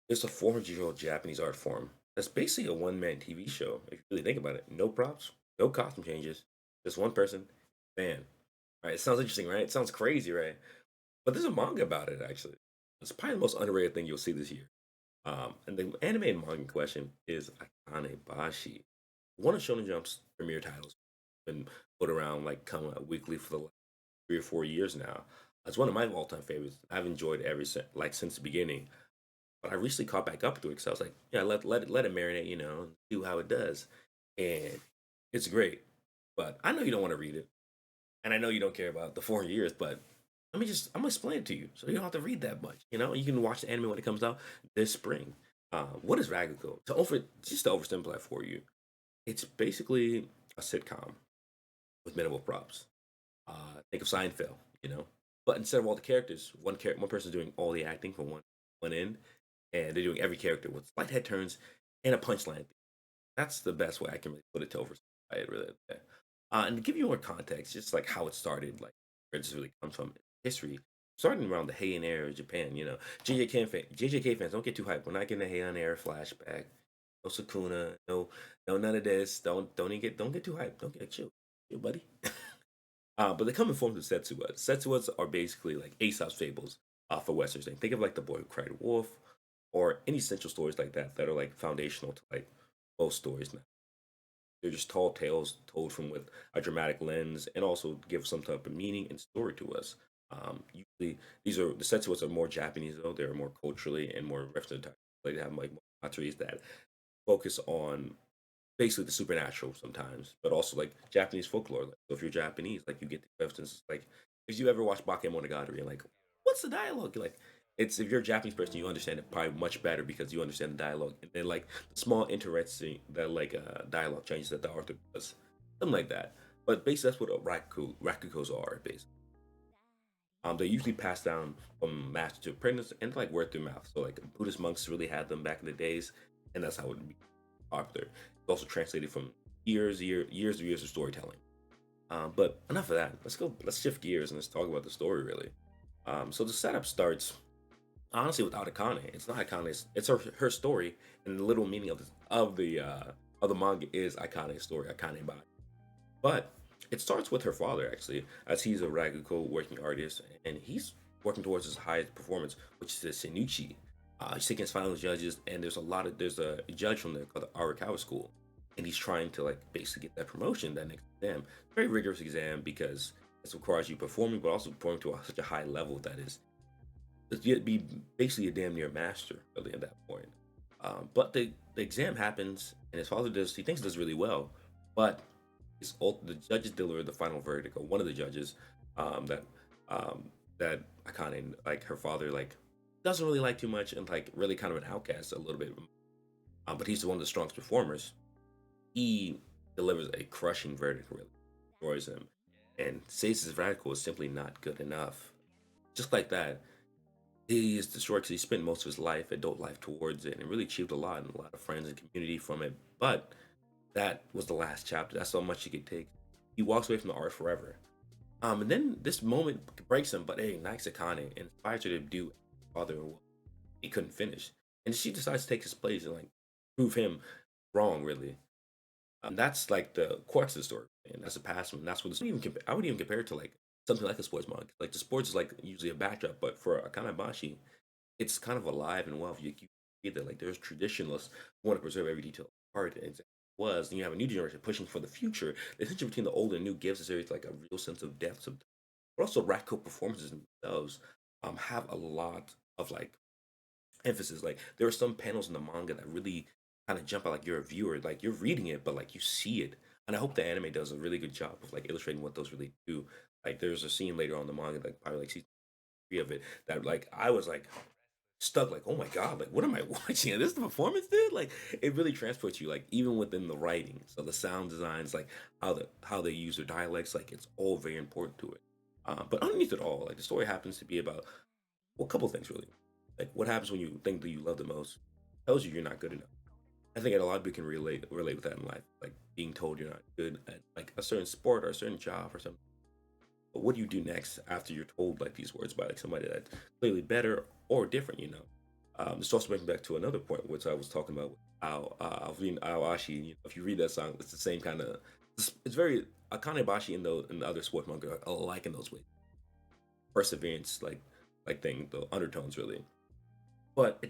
It's a 400-year-old Japanese art form. That's basically a one-man TV show, if you really think about it. No props, no costume changes, just one person, man. Right? It sounds interesting, right? It sounds crazy, right? But there's a manga about it, actually. It's probably the most underrated thing you'll see this year. And the animated manga in question is Akane Bashi. One of Shonen Jump's premier titles. Been put around like coming out weekly for the last 3 or 4 years now. It's one of my all-time favorites. I've enjoyed it ever since, like since the beginning. But I recently caught back up to it because I was like, yeah, let it marinate, and do how it does, and it's great. But I know you don't want to read it, and I know you don't care about the 4 years. But I'm gonna explain it to you, so you don't have to read that much. You can watch the anime when it comes out this spring. What is Raguko? Just to oversimplify for you, it's basically a sitcom with minimal props. Think of Seinfeld, you know. But instead of all the characters, one person's doing all the acting from one end, and they're doing every character with slight head turns and a punchline. That's the best way I can really put it to oversimplify it. Really, and to give you more context, just like how it started, like where this really comes from, history. Starting around the Heian era of Japan, JJK fans don't get too hyped. We're not getting a Heian era flashback. No Sukuna, no none of this. Don't get too hyped. Don't get chill, buddy. But they come in forms of setsuas. Setsuas are basically like Aesop's fables for Western thing. Think of like the Boy Who Cried Wolf, or any central stories like that are like foundational to like most stories now. They're just tall tales told from with a dramatic lens, and also give some type of meaning and story to us. Usually, the setsuas are more Japanese though. They're more culturally and more representative. Like they have like monogatari's that focus on basically the supernatural sometimes, but also like Japanese folklore. Like, so if you're Japanese, like you get the questions like if you ever watch Bakemonogatari and like, what's the dialogue? Like it's if you're a Japanese person, you understand it probably much better because you understand the dialogue. And then like the small interesting that like dialogue changes that the author does. Something like that. But basically that's what rakukos are basically. They usually pass down from master to apprentice and like word through mouth. So like Buddhist monks really had them back in the days, and that's how it would be popular. It's also translated from years of storytelling. But enough of that. Let's go. Let's shift gears and let's talk about the story really. So the setup starts honestly without Akane. It's not Akane. It's her story, and the little meaning of the manga is Akane's story, Akane Bai. But it starts with her father actually, as he's a Raguko working artist, and he's working towards his highest performance, which is the Senuchi. He's taking his final judges, and there's a judge from there called the Arakawa School, and he's trying to like basically get that promotion, that next exam. Very rigorous exam because it requires you performing, but also performing to such a high level that is you'd be basically a damn near master really at that point. But the exam happens, and his father does. He thinks he does really well, but the judges deliver the final verdict, or one of the judges, that that Akane, like her father, like doesn't really like too much, and like really kind of an outcast a little bit. But he's one of the strongest performers. He delivers a crushing verdict, really destroys him, and says his radical is simply not good enough. Just like that, he is destroyed because he spent most of his life, adult life, towards it, and really achieved a lot and a lot of friends and community from it. But that was the last chapter. That's how much he could take. He walks away from the art forever. And then this moment breaks him, but hey, Naix Akane inspires her to do other what he couldn't finish. And she decides to take his place and like prove him wrong, really. That's like the crux of the story, and that's a past one. That's what I would even compare it to like something like a sports manga. Like the sports is like usually a backdrop, but for Akane Bashi, it's kind of alive and well. You see that like there's traditionalists who want to preserve every detail of art and it was, and you have a new generation pushing for the future. The tension between the old and new gives the series like a real sense of depth. But also, Ratco performances themselves have a lot of like emphasis. Like there are some panels in the manga that really kind of jump out. Like you're a viewer, like you're reading it, but like you see it. And I hope the anime does a really good job of like illustrating what those really do. Like there's a scene later on in the manga, like probably like season three of it, that like I was like stuck like, oh my god, like what am I watching? This is the performance, dude. Like it really transports you, like even within the writing. So the sound designs, like how they use their dialects, like it's all very important to it. But underneath it all, like the story happens to be about well, a couple things really. Like what happens when you think that you love the most tells you you're not good enough. I think a lot of people can relate with that in life, like being told you're not good at like a certain sport or a certain job or something. But what do you do next after you're told like these words by like somebody that's clearly better or different? This also brings me back to another point, which I was talking about with Alvin Aoashi. If you read that song, it's the same kind of. It's very Akane Bashi in the other sport manga are alike in those ways. Perseverance, like thing, the undertones really. But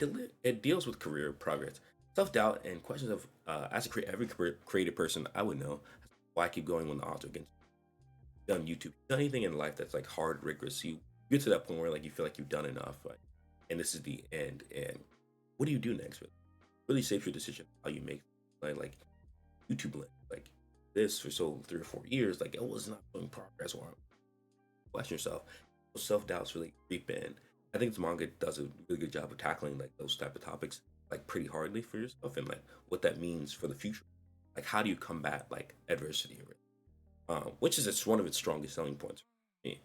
it deals with career progress, self doubt, and questions of as a every creative person I would know why keep going when the odds are against you. Done YouTube, done anything in life that's like hard, rigorous. You get to that point where like you feel like you've done enough, like, and this is the end. And what do you do next? Really shapes your decision how you make like YouTube like this for so 3 or 4 years. Like it was not showing progress or question yourself. Self doubts really creep in. I think this manga does a really good job of tackling like those type of topics like pretty hardly for yourself and like what that means for the future. Like how do you combat like adversity, which is one of its strongest selling points for me.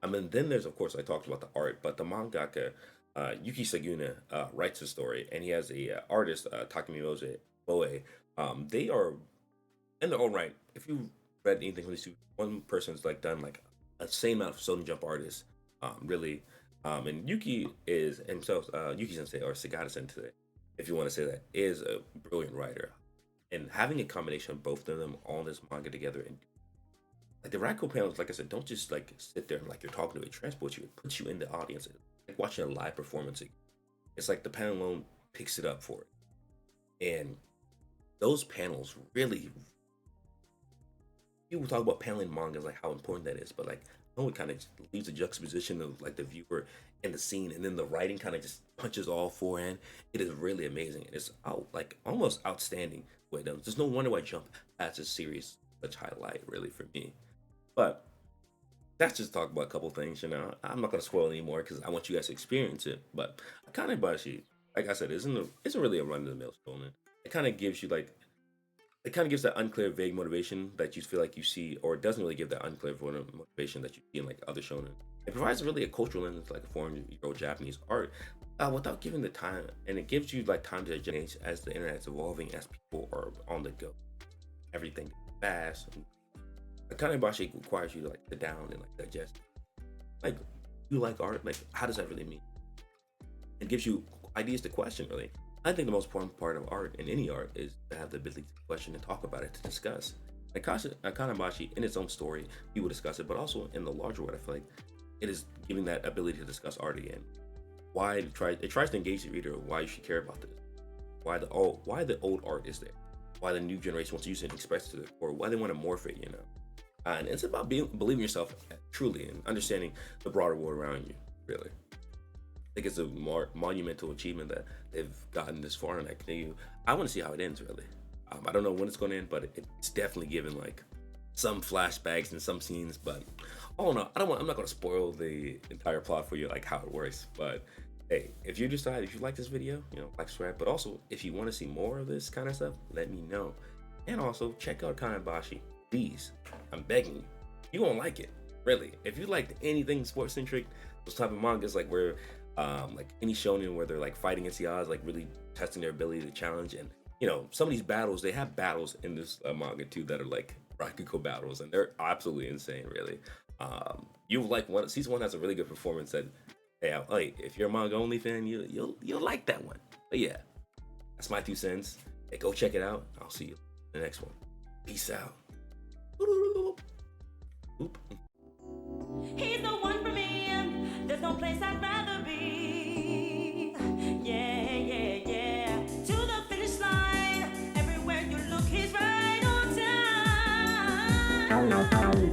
I mean, then there's of course I talked about the art, but the mangaka Yuki Saguna writes a story, and he has a artist Takumi Moe. They are in their own right. If you read anything from these two, one person's like done like a same amount of Shonen Jump artists, really. And Yuki is himself, Yuki Sensei or Sagata Sensei, if you want to say that, is a brilliant writer. And having a combination of both of them on this manga together, and like the Raku panels, like I said, don't just like sit there and like you're talking to it, transport you, it puts you in the audience. It's like watching a live performance. It's like the panel alone picks it up for it. And those panels really, people talk about paneling mangas, like how important that is, but like no one kind of leaves a juxtaposition of like the viewer and the scene, and then the writing kind of just punches all four in. It is really amazing. It's out like almost outstanding. Way done. There's no wonder why Jump has a series such highlight really for me. But that's just talk about a couple things. I'm not gonna spoil anymore because I want you guys to experience it. But Akane Bashi, like I said, isn't really a run of the mill stolen. It kind of gives you like it kind of gives that unclear, vague motivation that you feel like you see, or it doesn't really give that unclear motivation that you see in like other shonen. It provides really a cultural lens, like a 400-year-old Japanese art, without giving the time, and it gives you like time to adjust as the internet's evolving, as people are on the go, everything fast. Like Kanebashi requires you to like sit down and like digest. Like, you like art? Like, how does that really mean? It gives you ideas to question, really. I think the most important part of art, in any art, is to have the ability to question and talk about it, to discuss. Like Kanemachi, in its own story, people discuss it, but also in the larger world, I feel like it is giving that ability to discuss art again. Why it tries to engage the reader, why you should care about this, why the old art is there, why the new generation wants to use it and express it to the core, why they want to morph it, and it's about believing yourself truly and understanding the broader world around you, really. I think it's a more monumental achievement that they've gotten this far, and I want to see how it ends. Really, I don't know when it's going to end, but it's definitely given like some flashbacks and some scenes. But I'm not going to spoil the entire plot for you, like how it works. But hey, if you like this video, like subscribe. But also, if you want to see more of this kind of stuff, let me know. And also check out Kanemachi, please. I'm begging you. You're gonna like it, really. If you liked anything sports centric, those type of mangas like where like any shonen where they're like fighting against the odds, like really testing their ability to challenge, and some of these battles, they have battles in this manga too that are like Rakugo battles, and they're absolutely insane, really. You like season one has a really good performance that, hey, if you're a manga only fan, you'll like that one. But yeah, that's my 2 cents. Hey, go check it out. I'll see you in the next one. Peace out. Oop. He's the one for me. There's no place I'd rather be. Yeah, yeah, yeah. To the finish line. Everywhere you look, he's right on time.